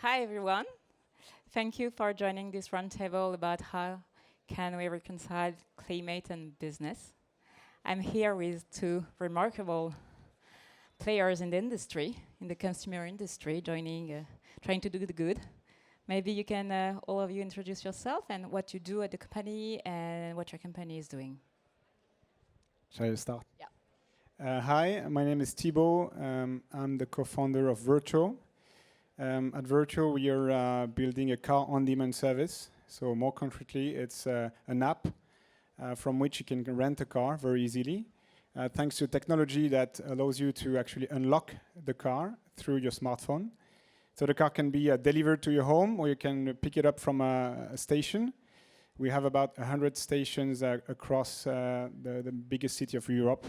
Hi, everyone. Thank you for joining this roundtable about how can we reconcile climate and business. I'm here with two remarkable players in the industry, in the consumer industry, joining, trying to do the good. Maybe you can, all of you, introduce yourself and what you do at the company and what your company is doing. Shall I start? Yeah. Hi, my name is Thibault. I'm the co-founder of Virtuo. At Virtuo, we are building a car on-demand service. So more concretely, it's an app from which you can rent a car very easily, thanks to technology that allows you to actually unlock the car through your smartphone. So the car can be delivered to your home, or you can pick it up from a station. We have about 100 stations across the biggest city of Europe.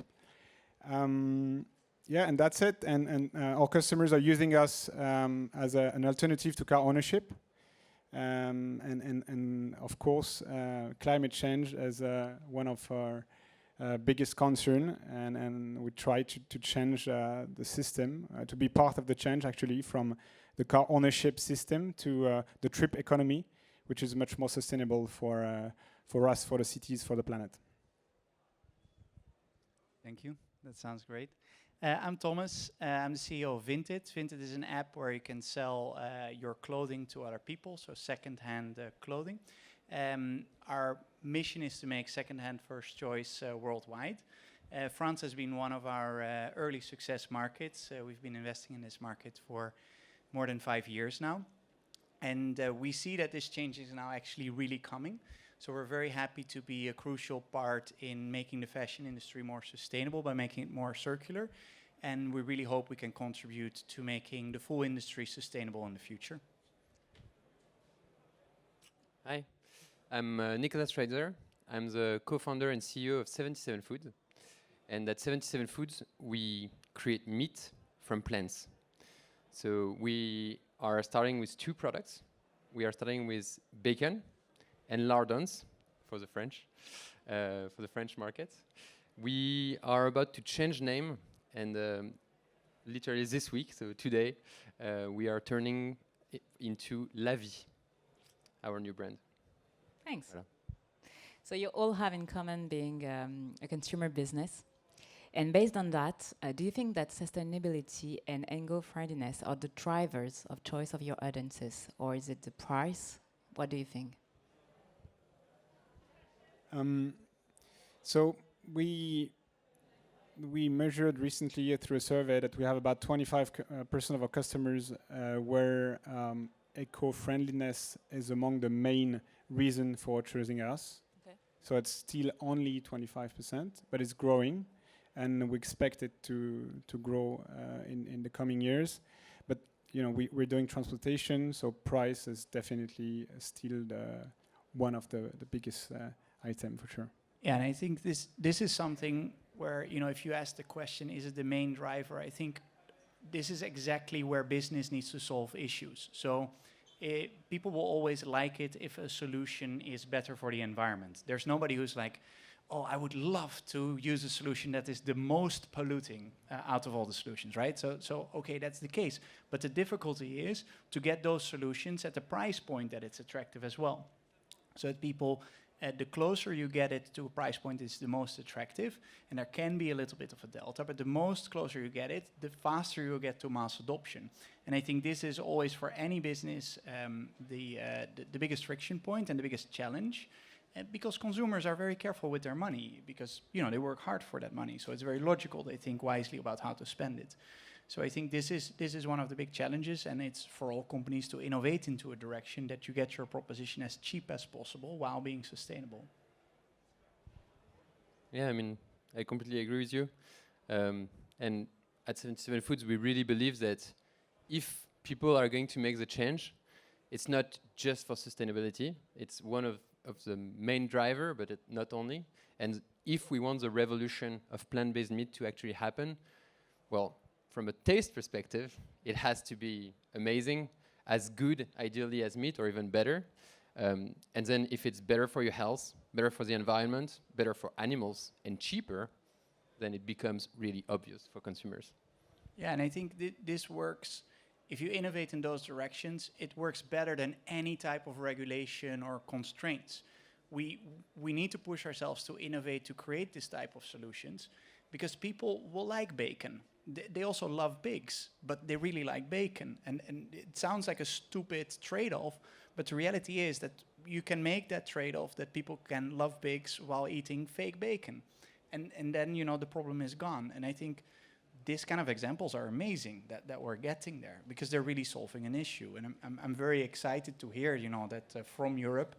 Yeah, and that's it. And our customers are using us as an alternative to car ownership. And of course, climate change as one of our biggest concern. And we try to change the system, to be part of the change actually from the car ownership system to the trip economy, which is much more sustainable for us, for the cities, for the planet. Thank you. That sounds great. I'm Thomas. I'm the CEO of Vinted. Vinted is an app where you can sell your clothing to other people, so second-hand clothing. Our mission is to make second-hand first choice worldwide. France has been one of our early success markets. We've been investing in this market for more than 5 years now. And we see that this change is now actually really coming. So we're very happy to be a crucial part in making the fashion industry more sustainable by making it more circular. And we really hope we can contribute to making the full industry sustainable in the future. Hi, I'm Nicolas Schweitzer. I'm the co-founder and CEO of 77 Foods. And at 77 Foods, we create meat from plants. So we are starting with 2 products. We are starting with bacon and lardons for the French market. We are about to change name, and literally this week, so today, we are turning it into Levia, our new brand. Thanks. Voilà. So you all have in common being a consumer business. And based on that, do you think that sustainability and eco-friendliness are the drivers of choice of your audiences, or is it the price? What do you think? So we measured recently through a survey that we have about 25% of our customers where eco-friendliness is among the main reason for choosing us. Okay. So it's still only 25%, but it's growing, and we expect it to grow in the coming years. But you know, we're doing transportation, so price is definitely still one of the biggest item for sure. Yeah, and I think this is something where, you know, if you ask the question, is it the main driver? I think this is exactly where business needs to solve issues. So people will always like it if a solution is better for the environment. There's nobody who's like, oh, I would love to use a solution that is the most polluting out of all the solutions, right? So okay, that's the case. But the difficulty is to get those solutions at the price point that it's attractive as well. So that people, the closer you get it to a price point is the most attractive, and there can be a little bit of a delta, but the most closer you get it, the faster you'll get to mass adoption. And I think this is always for any business the biggest friction point and the biggest challenge, because consumers are very careful with their money, because you know they work hard for that money, so it's very logical they think wisely about how to spend it. So I think this is one of the big challenges, and it's for all companies to innovate into a direction that you get your proposition as cheap as possible while being sustainable. Yeah, I mean, I completely agree with you. And at 77 Foods, we really believe that if people are going to make the change, it's not just for sustainability. It's one of the main driver, but not only. And if we want the revolution of plant-based meat to actually happen, well, from a taste perspective, it has to be amazing, as good, ideally, as meat, or even better. And then if it's better for your health, better for the environment, better for animals, and cheaper, then it becomes really obvious for consumers. Yeah, and I think this works if you innovate in those directions, it works better than any type of regulation or constraints. We need to push ourselves to innovate, to create this type of solutions, because people will like bacon. They also love pigs, but they really like bacon. And it sounds like a stupid trade-off, but the reality is that you can make that trade-off, that people can love pigs while eating fake bacon. And then, you know, the problem is gone. And I think these kind of examples are amazing that we're getting there, because they're really solving an issue. And I'm very excited to hear, you know, that from Europe,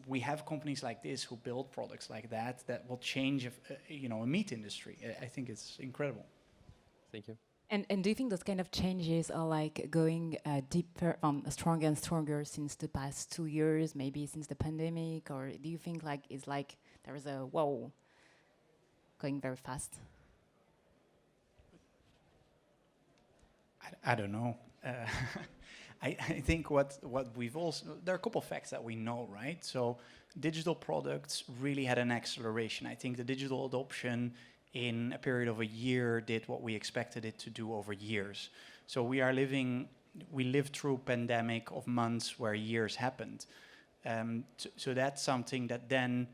we have companies like this who build products like that will change, you know, a meat industry. I think it's incredible. Thank you. And do you think those kind of changes are like going deeper, stronger and stronger since the past 2 years, maybe since the pandemic? Or do you think like it's like there is a whoa going very fast? I don't know. I think what we've also, there are a couple of facts that we know, right? So digital products really had an acceleration. I think the digital adoption in a period of a year did what we expected it to do over years. So we lived through a pandemic of months where years happened. So that's something that then,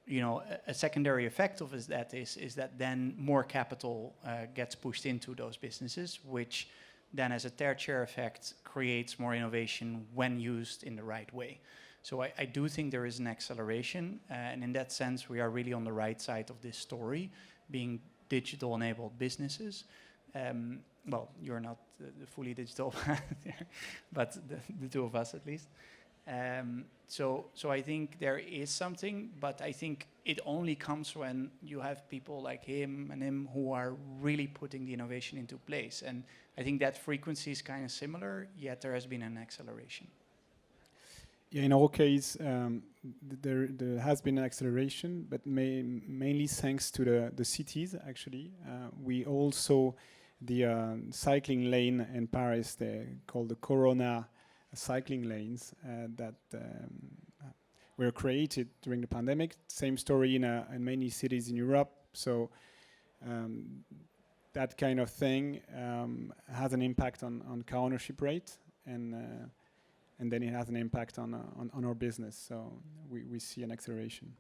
you know, a secondary effect of is that then more capital gets pushed into those businesses, which then as a tertiary effect creates more innovation when used in the right way. So I do think there is an acceleration, and in that sense we are really on the right side of this story, being digital enabled businesses. Well, you're not the fully digital, but the two of us at least. So I think there is something, but I think it only comes when you have people like him who are really putting the innovation into place. And I think that frequency is kind of similar, yet there has been an acceleration. Yeah, in our case, there has been an acceleration, but mainly thanks to the cities, actually. We also, the cycling lane in Paris, they called the Corona cycling lanes that were created during the pandemic. Same story in many cities in Europe. So that kind of thing has an impact on car ownership rate, and then it has an impact on our business. So we see an acceleration.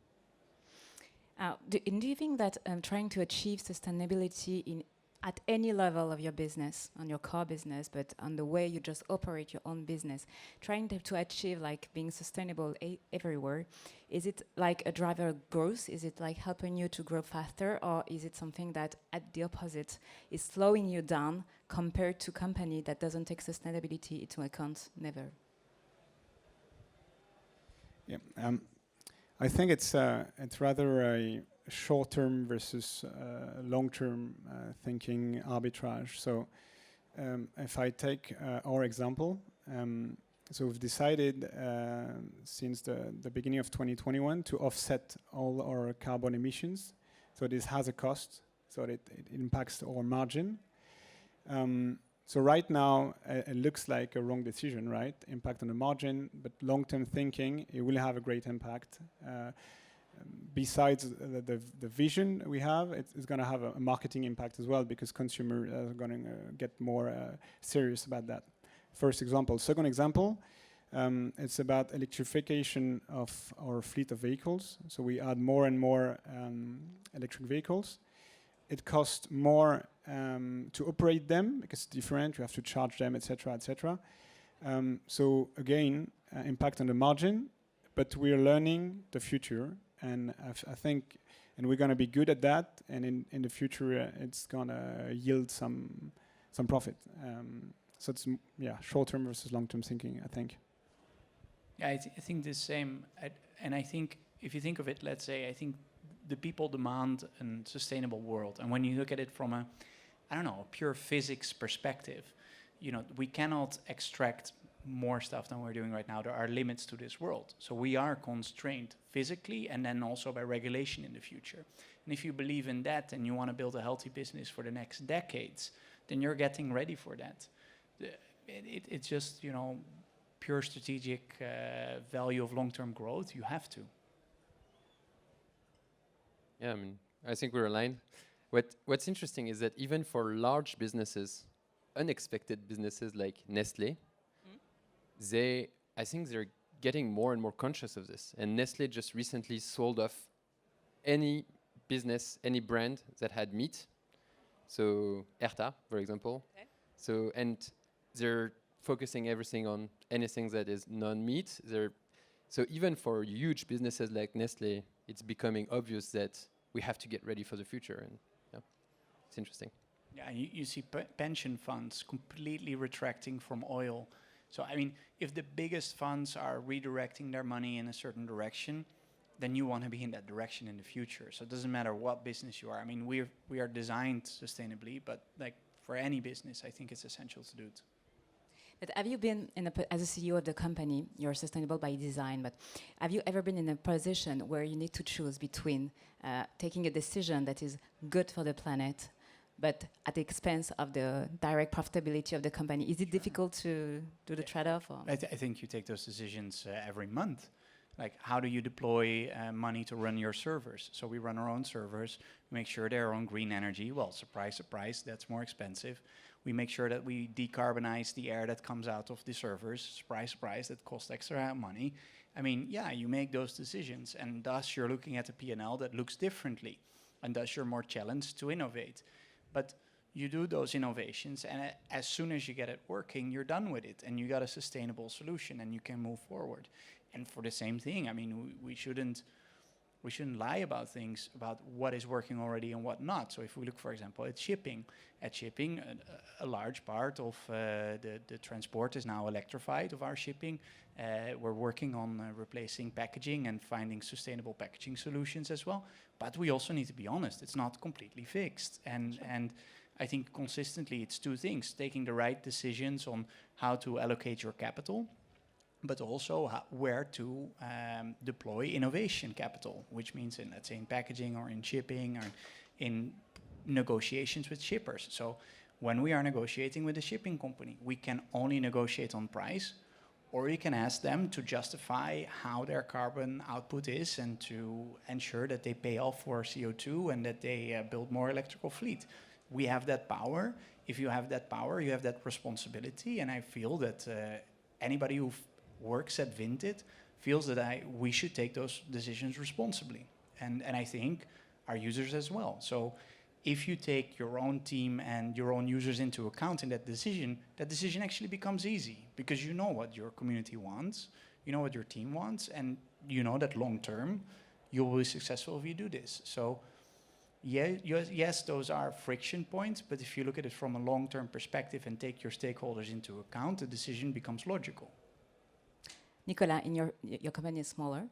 Do you think that trying to achieve sustainability at any level of your business, on your core business, but on the way you just operate your own business, trying to achieve like being sustainable everywhere, is it like a driver of growth? Is it like helping you to grow faster, or is it something that at the opposite is slowing you down compared to company that doesn't take sustainability into account? Never. Yeah, I think it's rather a short-term versus long-term thinking arbitrage. So if I take our example, so we've decided since the beginning of 2021 to offset all our carbon emissions. So this has a cost, so it impacts our margin. So right now, it looks like a wrong decision, right? Impact on the margin, but long-term thinking, it will have a great impact. Besides the vision we have, it's going to have a marketing impact as well, because consumers are going to get more serious about that. First example. Second example, it's about electrification of our fleet of vehicles. So we add more and more electric vehicles. It costs more to operate them because it's different. You have to charge them, etc., etc. So again, impact on the margin, but we're learning the future, and I think, and we're going to be good at that. And in the future, it's going to yield some profit. So it's short-term versus long-term thinking, I think. Yeah, I think the same. And I think if you think of it, let's say, I think the people demand a sustainable world. And when you look at it from a pure physics perspective, you know, we cannot extract more stuff than we're doing right now. There are limits to this world. So we are constrained physically and then also by regulation in the future. And if you believe in that and you want to build a healthy business for the next decades, then you're getting ready for that. It's just, you know, pure strategic value of long-term growth. You have to. Yeah, I mean, I think we're aligned. What's interesting is that even for large businesses, unexpected businesses like Nestlé, I think they're getting more and more conscious of this. And Nestlé just recently sold off any business, any brand that had meat. So Herta, for example. Okay. So, and they're focusing everything on anything that is non-meat. So even for huge businesses like Nestlé, it's becoming obvious that we have to get ready for the future. And yeah, it's interesting. Yeah, you see pension funds completely retracting from oil. So, I mean, if the biggest funds are redirecting their money in a certain direction, then you want to be in that direction in the future. So it doesn't matter what business you are. I mean, we are designed sustainably, but like for any business, I think it's essential to do it. But have you been as a CEO of the company, you're sustainable by design, but have you ever been in a position where you need to choose between taking a decision that is good for the planet, but at the expense of the direct profitability of the company? Is it difficult to do the trade-off? Or? I think you take those decisions every month. Like, how do you deploy money to run your servers? So we run our own servers, we make sure they're on green energy. Well, surprise, surprise, that's more expensive. We make sure that we decarbonize the air that comes out of the servers. Surprise, surprise, that costs extra money. I mean, yeah, you make those decisions, and thus you're looking at a P&L that looks differently, and thus you're more challenged to innovate. But you do those innovations, and as soon as you get it working, you're done with it, and you got a sustainable solution, and you can move forward. And for the same thing, I mean, we shouldn't lie about things, about what is working already and what not. So if we look, for example, at shipping, a large part of the transport is now electrified of our shipping. We're working on replacing packaging and finding sustainable packaging solutions as well. But we also need to be honest, it's not completely fixed. And I think consistently it's two things: taking the right decisions on how to allocate your capital, but also where to deploy innovation capital, which means in, let's say, in packaging or in shipping or in negotiations with shippers. So when we are negotiating with a shipping company, we can only negotiate on price, or we can ask them to justify how their carbon output is and to ensure that they pay off for CO2 and that they build more electrical fleet. We have that power. If you have that power, you have that responsibility. And I feel that anybody who works at Vinted feels that we should take those decisions responsibly. And I think our users as well. So if you take your own team and your own users into account in that decision actually becomes easy, because you know what your community wants, you know what your team wants, and you know that long term you will be successful if you do this. So yeah, yes, those are friction points, but if you look at it from a long-term perspective and take your stakeholders into account, the decision becomes logical. Nicolas, in your company is smaller.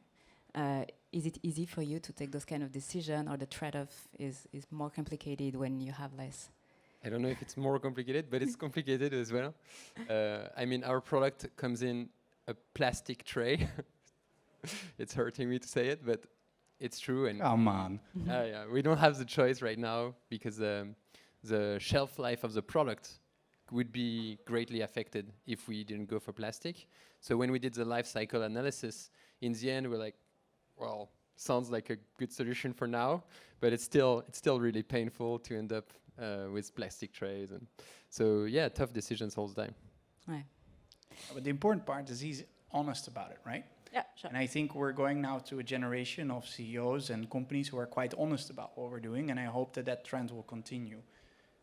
Is it easy for you to take those kind of decisions, or the trade-off is more complicated when you have less? I don't know if it's more complicated, but it's complicated as well. I mean, our product comes in a plastic tray. It's hurting me to say it, but it's true. And come on. Yeah, we don't have the choice right now because the shelf life of the product would be greatly affected if we didn't go for plastic. So when we did the life cycle analysis, in the end, we're like, well, sounds like a good solution for now, but it's still really painful to end up with plastic trays. And so, yeah, tough decisions all the time. Right. But the important part is he's honest about it, right? Yeah, sure. And I think we're going now to a generation of CEOs and companies who are quite honest about what we're doing, and I hope that trend will continue.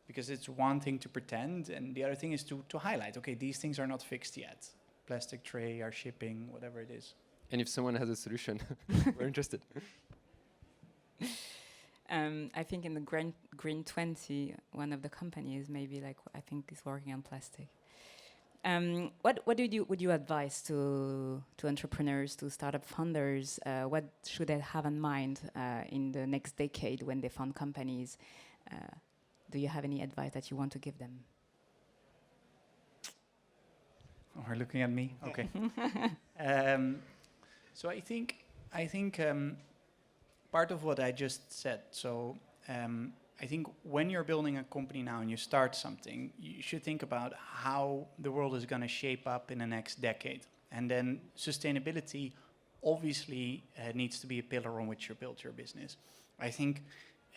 Because it's one thing to pretend, and the other thing is to highlight, okay, these things are not fixed yet. Plastic tray, our shipping, whatever it is. And if someone has a solution, we're interested. I think in the Green 20, one of the companies maybe I think is working on plastic. What would you advise to entrepreneurs, to startup founders? What should they have in mind in the next decade when they found companies? Do you have any advice that you want to give them? Oh, are looking at me? Okay. So I think part of what I just said. So I think when you're building a company now and you start something, you should think about how the world is going to shape up in the next decade. And then sustainability obviously needs to be a pillar on which you build your business. I think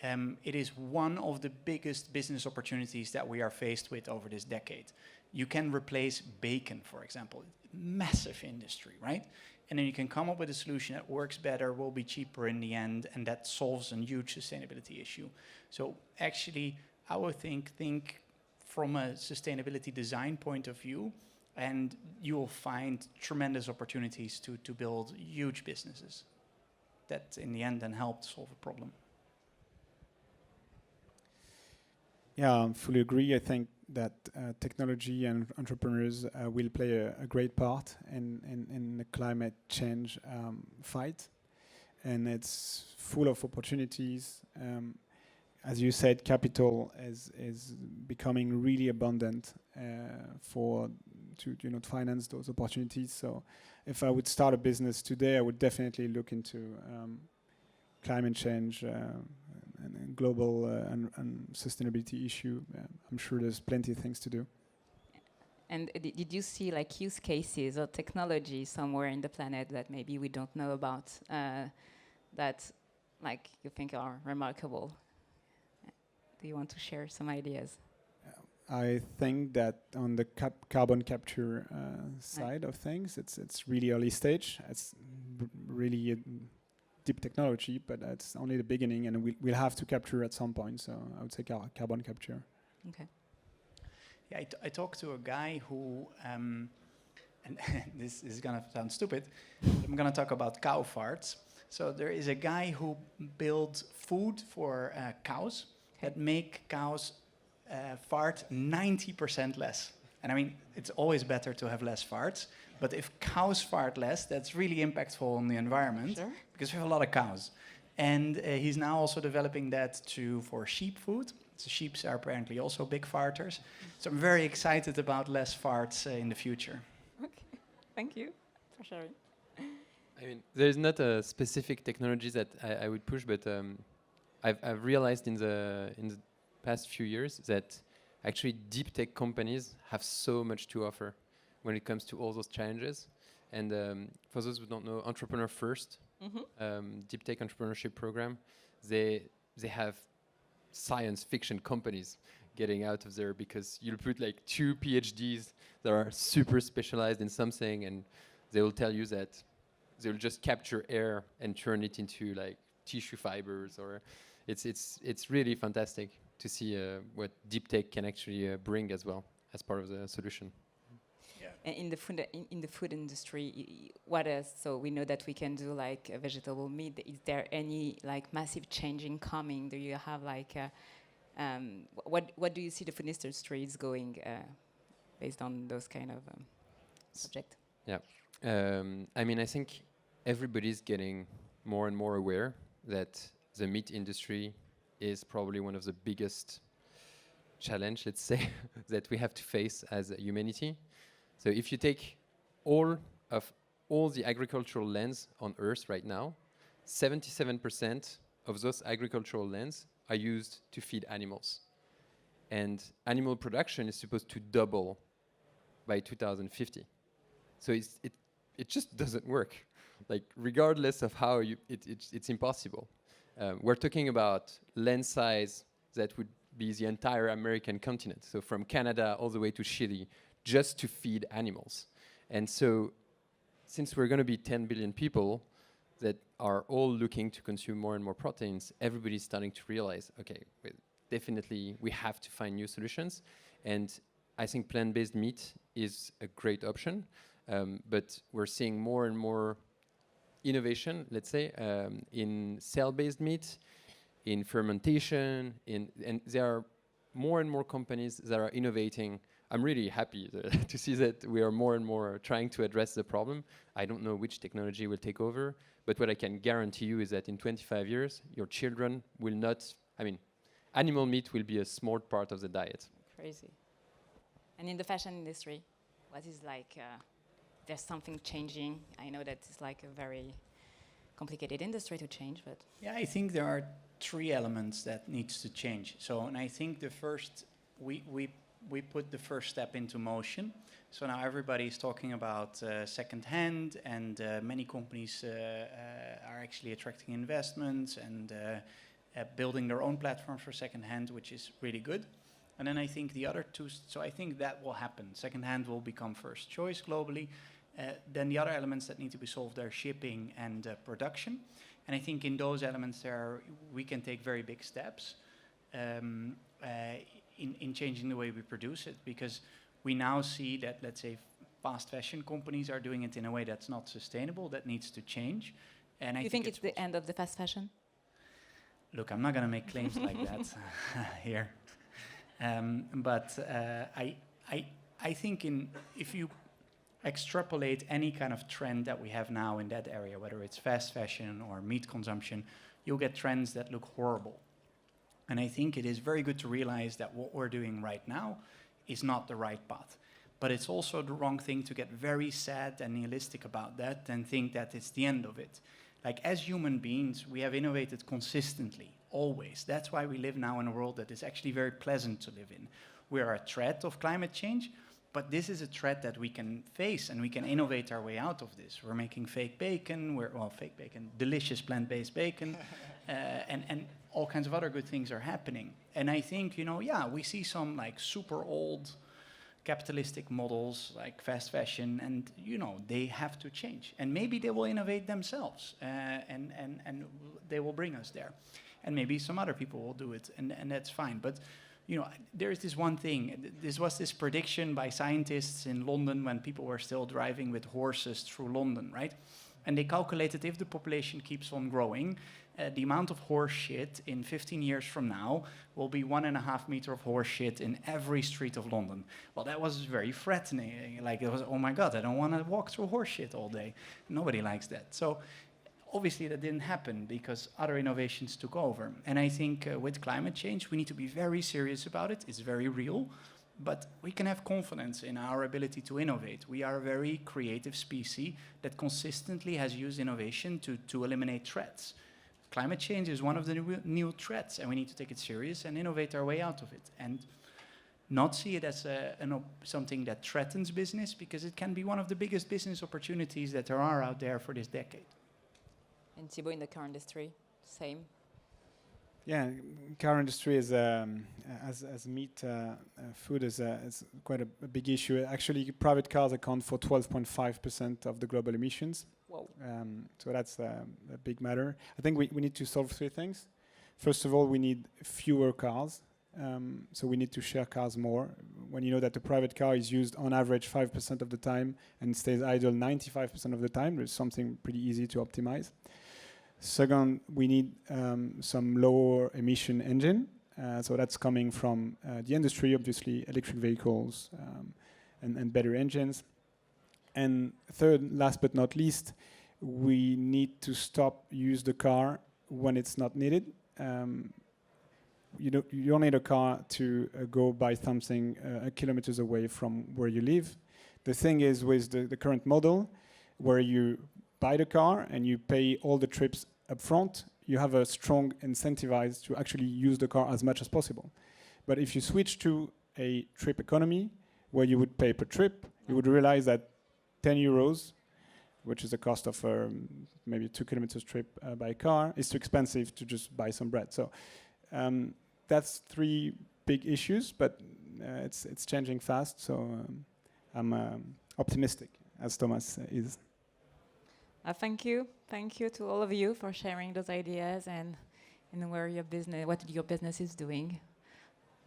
it is one of the biggest business opportunities that we are faced with over this decade. You can replace bacon, for example, massive industry, right? And then you can come up with a solution that works better, will be cheaper in the end, and that solves a huge sustainability issue. So actually, I would think from a sustainability design point of view, and you will find tremendous opportunities to build huge businesses that in the end then help to solve a problem. Yeah, I fully agree. I think that technology and entrepreneurs will play a great part in the climate change fight. And it's full of opportunities. As you said, capital is becoming really abundant to finance those opportunities. So if I would start a business today, I would definitely look into climate change and global and sustainability issue. I'm sure there's plenty of things to do. And did you see like use cases or technology somewhere in the planet that maybe we don't know about that like you think are remarkable? Do you want to share some ideas? I think that on the carbon capture side of things, it's really early stage. It's really deep technology, but it's only the beginning, and we'll have to capture at some point. So I would say carbon capture. Okay. Yeah, I talked to a guy who, and this is gonna sound stupid, I'm gonna talk about cow farts. So there is a guy who built food for cows that make cows fart 90% less. And I mean, it's always better to have less farts, but if cows fart less, that's really impactful on the environment. Sure. Because we have a lot of cows. And he's now also developing that for sheep food. So sheep are apparently also big farters. So I'm very excited about less farts in the future. Okay, thank you for sharing. I mean, there's not a specific technology that I would push, but I've realized in the past few years that actually deep tech companies have so much to offer when it comes to all those challenges. And for those who don't know, Entrepreneur First, deep tech entrepreneurship program, they have science fiction companies getting out of there because you'll put like 2 PhDs that are super specialized in something, and they will tell you that they will just capture air and turn it into like tissue fibers, or it's really fantastic to see what deep tech can actually bring as well as part of the solution. Yeah. In the food industry, what else? So we know that we can do like a vegetable meat. Is there any like massive changing coming? Do you have like what do you see the food industry is going based on those kind of subject? Yeah, I mean, I think everybody's getting more and more aware that the meat industry is probably one of the biggest challenge, let's say, that we have to face as a humanity. So if you take all the agricultural lands on Earth right now, 77% of those agricultural lands are used to feed animals. And animal production is supposed to double by 2050. So it just doesn't work. Like, regardless of how it's impossible. We're talking about land size that would be the entire American continent. So from Canada all the way to Chile, just to feed animals. And so since we're going to be 10 billion people that are all looking to consume more and more proteins, everybody's starting to realize, okay, definitely we have to find new solutions. And I think plant-based meat is a great option. But we're seeing more and more innovation, let's say, in cell-based meat, in fermentation, and there are more and more companies that are innovating. I'm really happy to see that we are more and more trying to address the problem. I don't know which technology will take over, but what I can guarantee you is that in 25 years, your children will not, animal meat will be a small part of the diet. Crazy. And in the fashion industry, what is like, there's something changing? I know that it's like a very complicated industry to change, but... Yeah, I think there are 3 elements that needs to change. So, and I think the first, we put the first step into motion. So now everybody's talking about second-hand, and many companies are actually attracting investments and building their own platforms for secondhand, which is really good. And then I think the other two, so I think that will happen. Secondhand will become first choice globally. Then the other elements that need to be solved are shipping and production. And I think in those elements we can take very big steps in changing the way we produce it, because we now see that, let's say, fast fashion companies are doing it in a way that's not sustainable, that needs to change. And I think it's the end of the fast fashion? Look, I'm not going to make claims like that here. But I think if you extrapolate any kind of trend that we have now in that area, whether it's fast fashion or meat consumption, you'll get trends that look horrible. And I think it is very good to realize that what we're doing right now is not the right path. But it's also the wrong thing to get very sad and nihilistic about that and think that it's the end of it. Like, as human beings, we have innovated consistently, always. That's why we live now in a world that is actually very pleasant to live in. We are a threat of climate change, but this is a threat that we can face, and we can innovate our way out of this. We're making fake bacon, delicious plant-based bacon, and all kinds of other good things are happening. And I think, we see some like super old capitalistic models like fast fashion, and they have to change. And maybe they will innovate themselves, and they will bring us there. And maybe some other people will do it, and that's fine. But there is this one thing. This was this prediction by scientists in London when people were still driving with horses through London, right? And they calculated if the population keeps on growing, the amount of horse shit in 15 years from now will be 1.5 meters of horse shit in every street of London. Well, that was very threatening. Like, it was, oh my God, I don't want to walk through horse shit all day. Nobody likes that. So obviously that didn't happen because other innovations took over. And I think with climate change, we need to be very serious about it. It's very real. But we can have confidence in our ability to innovate. We are a very creative species that consistently has used innovation to eliminate threats. Climate change is one of the new threats, and we need to take it serious and innovate our way out of it. And not see it as something that threatens business, because it can be one of the biggest business opportunities that there are out there for this decade. And Thibault, in the car industry, same? Yeah, car industry is as meat food is quite a big issue. Actually, private cars account for 12.5% of the global emissions. Whoa. So that's a big matter. I think we need to solve 3 things. First of all, we need fewer cars. So we need to share cars more. When you know that the private car is used on average 5% of the time and stays idle 95% of the time, there's something pretty easy to optimize. Second, we need some lower emission engine. So that's coming from the industry, obviously, electric vehicles and better engines. And third, last but not least, we need to stop use the car when it's not needed. You don't need a car to go buy something kilometers away from where you live. The thing is, with the current model, where you buy the car and you pay all the trips up front, you have a strong incentive to actually use the car as much as possible. But if you switch to a trip economy, where you would pay per trip, you would realize that 10 euros, which is the cost of maybe a 2 kilometers trip by car, is too expensive to just buy some bread. So that's 3 big issues, but it's changing fast. So I'm optimistic, as Thomas is. Thank you to all of you for sharing those ideas and what your business is doing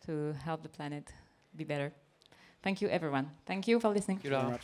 to help the planet be better. Thank you, everyone. Thank you for listening. Thank you, Lara.